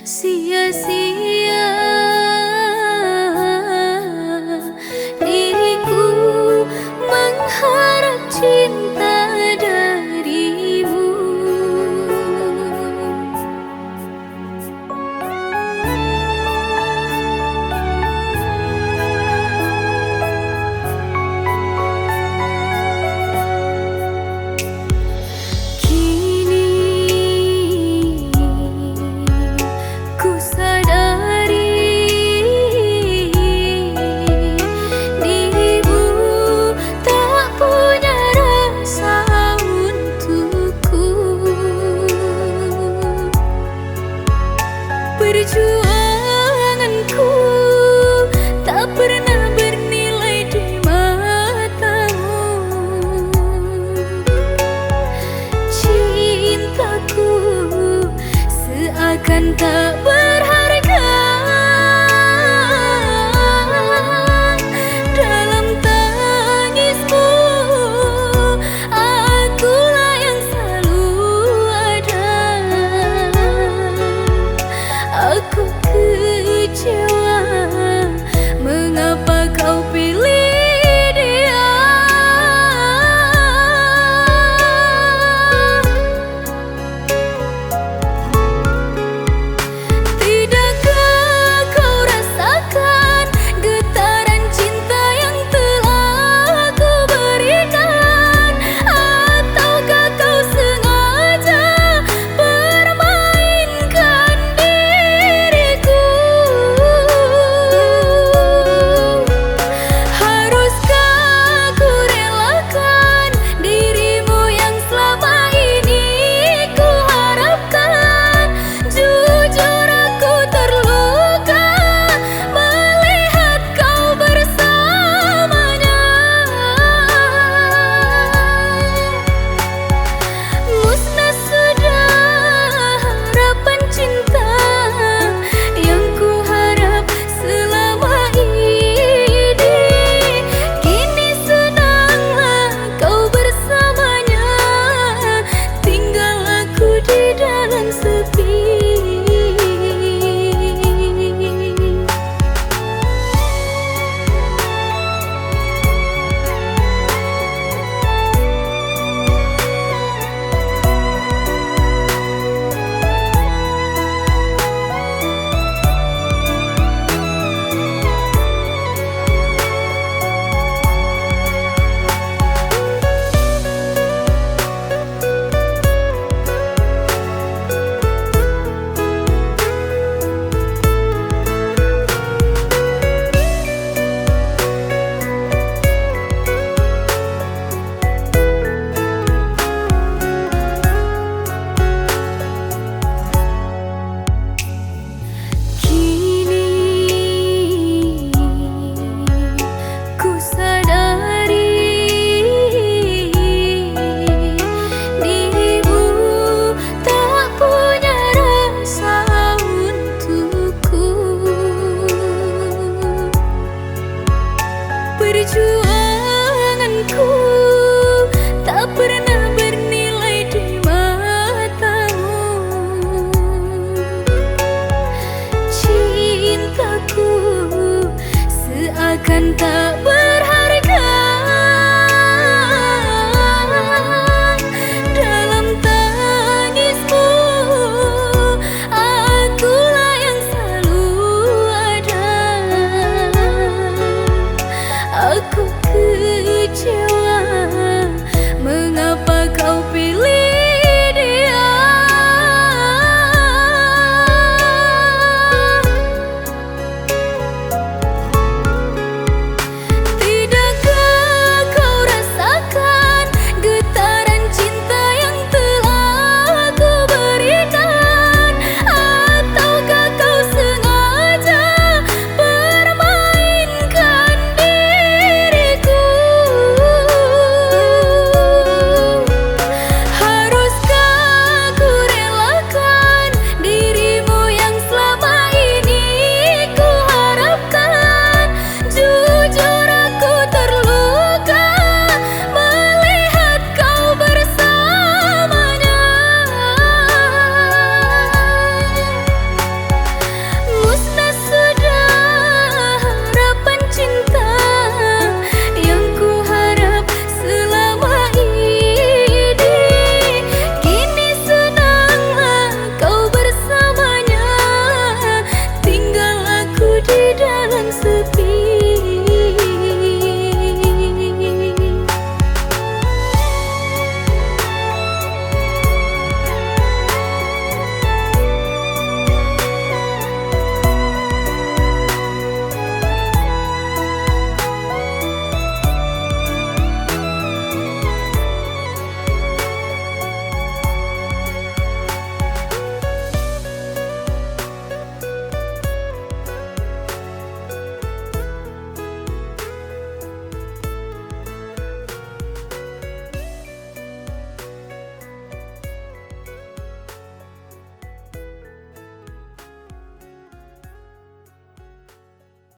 sia-sia diriku mengharap cinta darimu. Perjuanganku tak pernah bernilai di matamu. Cintaku seakan tak berharga dalam tangismu. Akulah yang selalu ada. Aku kecewa, mengapa kau pilih dia? Tidakkah kau rasakan getaran cinta yang telah aku berikan? Ataukah kau sengaja permainkan diriku? Haruskah ku relakan dirimu yang selama ini ku harapkan? Jujur aku terluka melihat kau bersamanya. Musnah sudah harapan cinta yang ku harap selama ini. Kini senanglah kau bersamanya, tinggal aku di dalam sepi. Perjuanganku tak pernah bernilai di matamu. Cintaku seakan tak